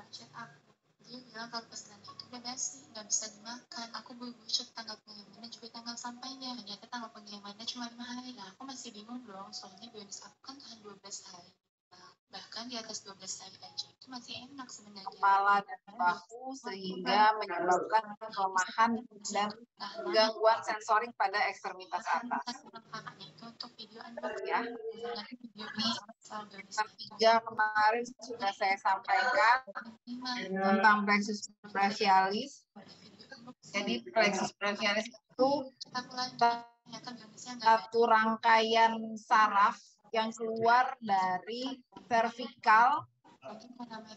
chat aku. Dia bilang kalau pesanan itu udah basi, nggak bisa dimakan. Aku buru-buru cek tanggal pengirimannya juga tanggal sampainya. Ternyata tanggal pengirimannya cuma 5 hari. Nah, aku masih bingung dong, soalnya bionis aku kan tahan 12 hari. Nah, bahkan di atas 12 hari aja itu masih enak sebenarnya. Kepala dan bahu sehingga menyebabkan kelemahan dan gangguan sensorik pada ekstremitas atas. Itu untuk video unboxing Ya, video ini soal bionis ketiga kemarin sudah saya sampaikan tentang plexus brachialis. Jadi plexus brachialis itu satu rangkaian saraf yang keluar dari servikal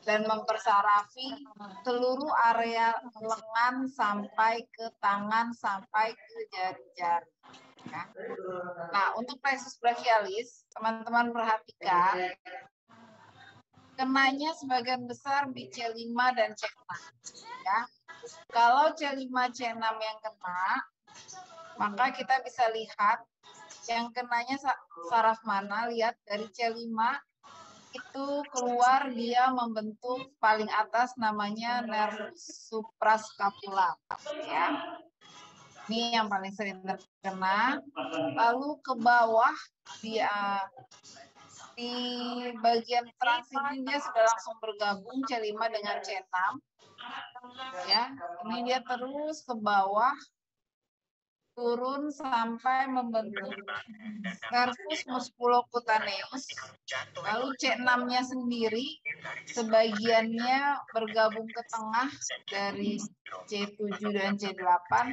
dan mempersarafi seluruh area lengan sampai ke tangan sampai ke jari-jari. Ya. Nah, untuk plexus brachialis, teman-teman perhatikan, kenanya sebagian besar di C5 dan C6. Ya. Kalau C5, C6 yang kena, maka kita bisa lihat yang kenanya saraf mana. Lihat dari C5 itu keluar dia membentuk paling atas namanya nervus suprascapular. Ya. Ini yang paling sering terkena. Lalu ke bawah di bagian trans ini dia sudah langsung bergabung C5 dengan C6. Ya, ini dia terus ke bawah turun sampai membentuk nervus musculocutaneus. Lalu C6-nya sendiri sebagiannya bergabung ke tengah dari C7 dan C8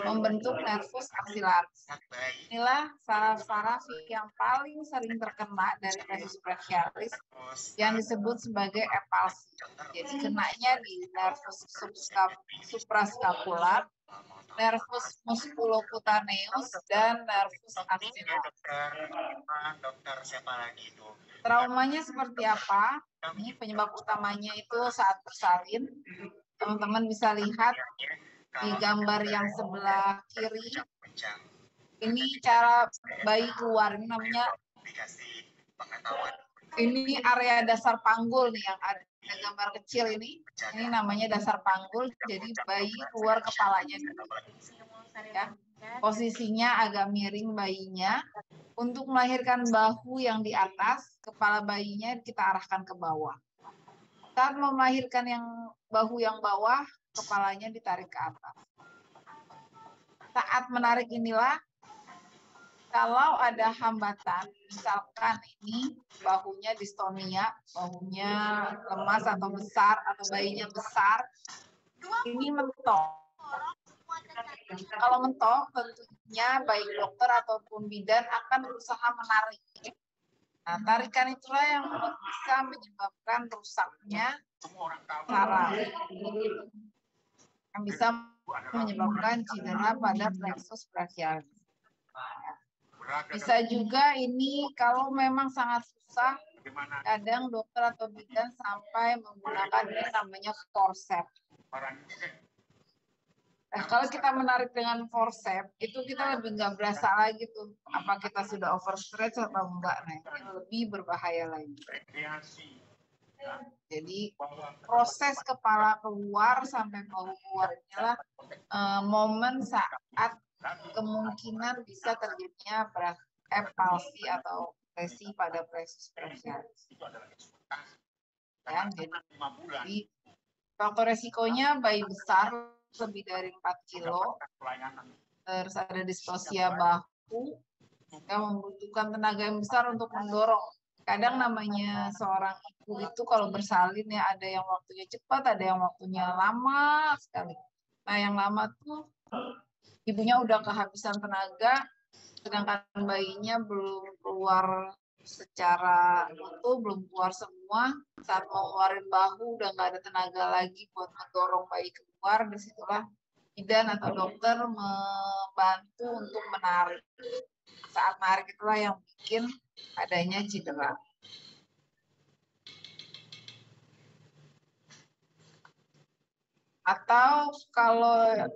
membentuk nervus axillaris. Inilah saraf-saraf yang paling sering terkena dari plexus brachialis yang disebut sebagai epalsi. Jadi kenanya di nervus suprascapular, nervus musculocutaneus, dan nervus axillaris. Dokter siapa lagi itu? Traumanya seperti apa? Ini penyebab utamanya itu saat bersalin. Teman-teman bisa lihat di gambar yang sebelah kiri. Ini cara bayi keluar, ini namanya, ini area dasar panggul nih yang ada gambar kecil ini namanya dasar panggul, jadi bayi keluar kepalanya dulu. Ya. Posisinya agak miring bayinya. Untuk melahirkan bahu yang di atas, kepala bayinya kita arahkan ke bawah. Saat mau melahirkan yang bahu yang bawah, kepalanya ditarik ke atas. Saat menarik inilah, kalau ada hambatan, misalkan ini bahunya distonia, bahunya lemas atau besar, atau bayinya besar, ini mentok. Kalau mentok, tentunya baik dokter ataupun bidan akan berusaha menarik. Nah, tarikan itulah yang bisa menyebabkan rusaknya saraf, yang bisa menyebabkan cedera pada plexus brachialis. Bisa juga ini kalau memang sangat susah, kadang dokter atau bidan sampai menggunakan ini namanya forceps. Nah, kalau kita menarik dengan forceps, itu kita lebih nggak berasa lagi tuh, apa kita sudah overstretch atau enggak. Nah, ini lebih berbahaya lagi. Jadi proses kepala keluar sampai bahu keluar inilah momen saat kemungkinan bisa terjadinya epalsi atau lesi pada plexus brachialis. Ya, jadi faktor resikonya bayi besar lebih dari 4 kilo, terus ada distosia bahu yang membutuhkan tenaga yang besar untuk mendorong. Kadang namanya seorang ibu itu kalau bersalin ya ada yang waktunya cepat, ada yang waktunya lama sekali. Nah, yang lama tuh ibunya udah kehabisan tenaga, sedangkan bayinya belum keluar secara utuh, belum keluar semua. Saat mau keluarin bahu udah nggak ada tenaga lagi buat mendorong bayi keluar. Disitulah bidan atau dokter membantu untuk menarik. Saat menarik itulah yang bikin adanya cedera. Atau kalau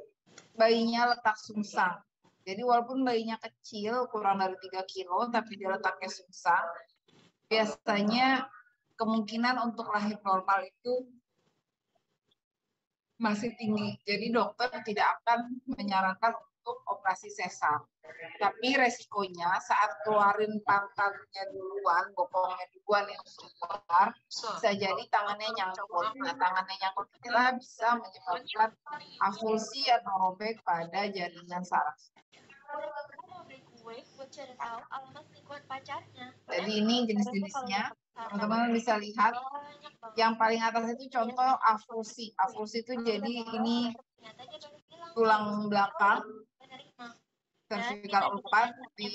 bayinya letak sungsang. Jadi walaupun bayinya kecil, kurang dari 3 kilo, tapi dia letaknya sungsang, biasanya kemungkinan untuk lahir normal itu masih tinggi. Jadi dokter tidak akan menyarankan untuk operasi sesar. Tapi resikonya saat keluarin pangkalnya duluan, bokongnya duluan yang keluar, bisa jadi tangannya nyangkut. Nah, tangannya nyangkut inilah bisa menyebabkan avulsi atau robek pada jaringan saraf. Jadi ini jenis-jenisnya. Teman-teman bisa lihat yang paling atas itu contoh avulsi. Avulsi itu jadi ini tulang belakang cervical 4 di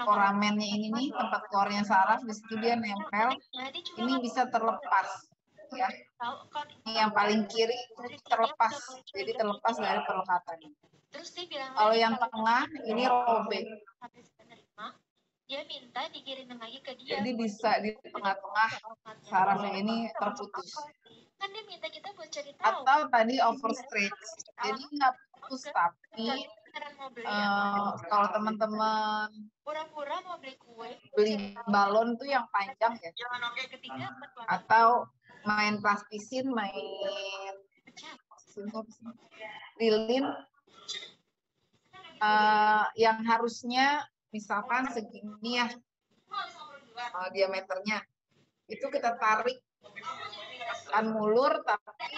foramennya ini nih, tempat keluarnya saraf, di situ dia nempel. Ini bisa terlepas ya. Ini yang paling kiri terlepas, jadi terlepas dari perlekatan. Kalau yang tengah ini robek. Dia minta dikirim lagi ke dia. Jadi bisa di tengah-tengah sarafnya ini terputus. Kan dia minta kita buat cari tahu. Atau tadi overstretch. Jadi nggak putus, tapi kalau teman-teman pura-pura mau beli kue, beli balon tuh yang panjang ya. Atau main plastisin, main lilin, yang harusnya misalkan segini ya diameternya, itu kita tarik kan mulur tapi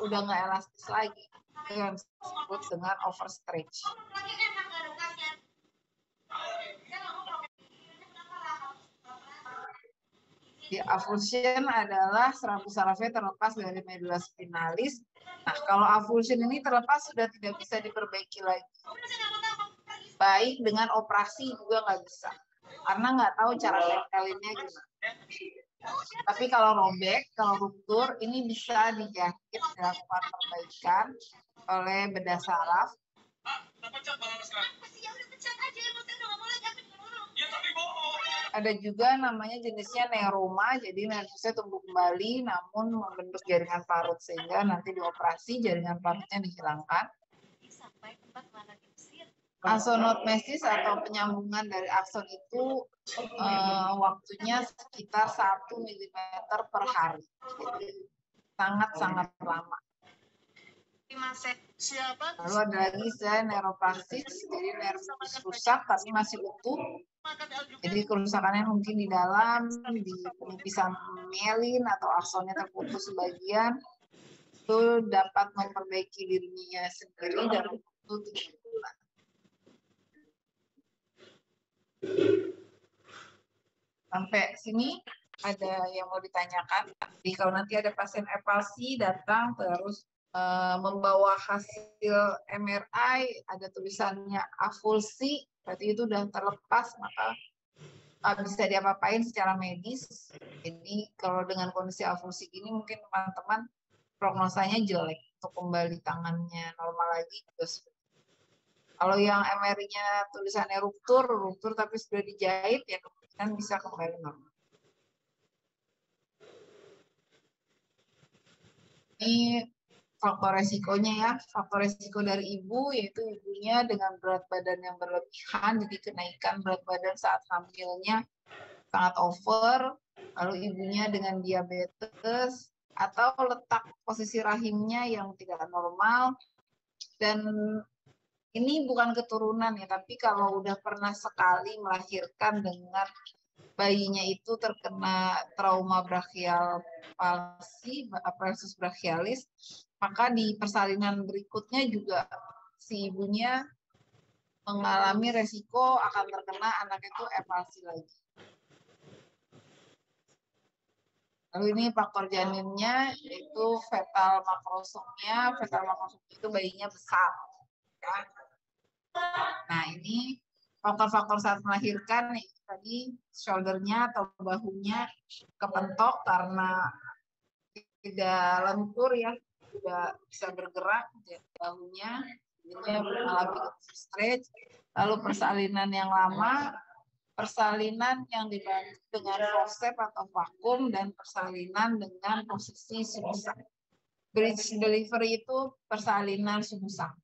udah nggak elastis lagi, itu yang disebut dengan overstretch. Di avulsion adalah rambut sarafnya terlepas dari medula spinalis. Nah, kalau avulsion ini terlepas sudah tidak bisa diperbaiki lagi. Baik dengan operasi juga nggak bisa, karena nggak tahu cara tempelinnya gimana. Tapi kalau robek, kalau ruptur, ini bisa dijahit, dilakukan perbaikan oleh bedah saraf. Ada juga namanya jenisnya neuroma, jadi nervusnya tumbuh kembali namun membentuk jaringan parut sehingga nanti dioperasi jaringan parutnya dihilangkan. Aksonotmesis atau penyambungan dari akson itu waktunya sekitar 1 mm per hari, jadi sangat-sangat lama. Lalu ada lagi neuroplastis, jadi nervus rusak tapi masih utuh. Jadi kerusakannya mungkin di dalam, di penipisan mielin atau aksonnya terputus sebagian, itu dapat memperbaiki dirinya sendiri dalam waktu 3 bulan. Sampai sini ada yang mau ditanyakan? Jadi kalau nanti ada pasien epalsi datang terus membawa hasil MRI, ada tulisannya avulsi, berarti itu sudah terlepas, maka bisa diapa-apain secara medis. Jadi kalau dengan kondisi avulsi ini mungkin teman-teman prognosanya jelek, untuk kembali tangannya normal lagi juga. Kalau yang MRI-nya tulisannya ruptur tapi sudah dijahit, ya kemungkinan bisa kembali normal. Ini faktor resikonya ya. Faktor resiko dari ibu yaitu ibunya dengan berat badan yang berlebihan, jadi kenaikan berat badan saat hamilnya sangat over, lalu ibunya dengan diabetes, atau letak posisi rahimnya yang tidak normal. Dan ini bukan keturunan ya, tapi kalau udah pernah sekali melahirkan dengan bayinya itu terkena trauma brachial palsi, plexus brachialis, maka di persalinan berikutnya juga si ibunya mengalami resiko akan terkena anak itu epalsi lagi. Lalu ini faktor janinnya yaitu fetal makrosomia. Fetal makrosomia itu bayinya besar. Ya. Nah ini faktor-faktor saat melahirkan tadi shouldernya atau bahunya kepentok karena tidak lentur ya, tidak bisa bergerak bahunya, mengalami stretch. Lalu persalinan yang lama, persalinan yang dibantu dengan forceps atau vakum, dan persalinan dengan posisi sungsang. Bridge delivery itu persalinan sungsang.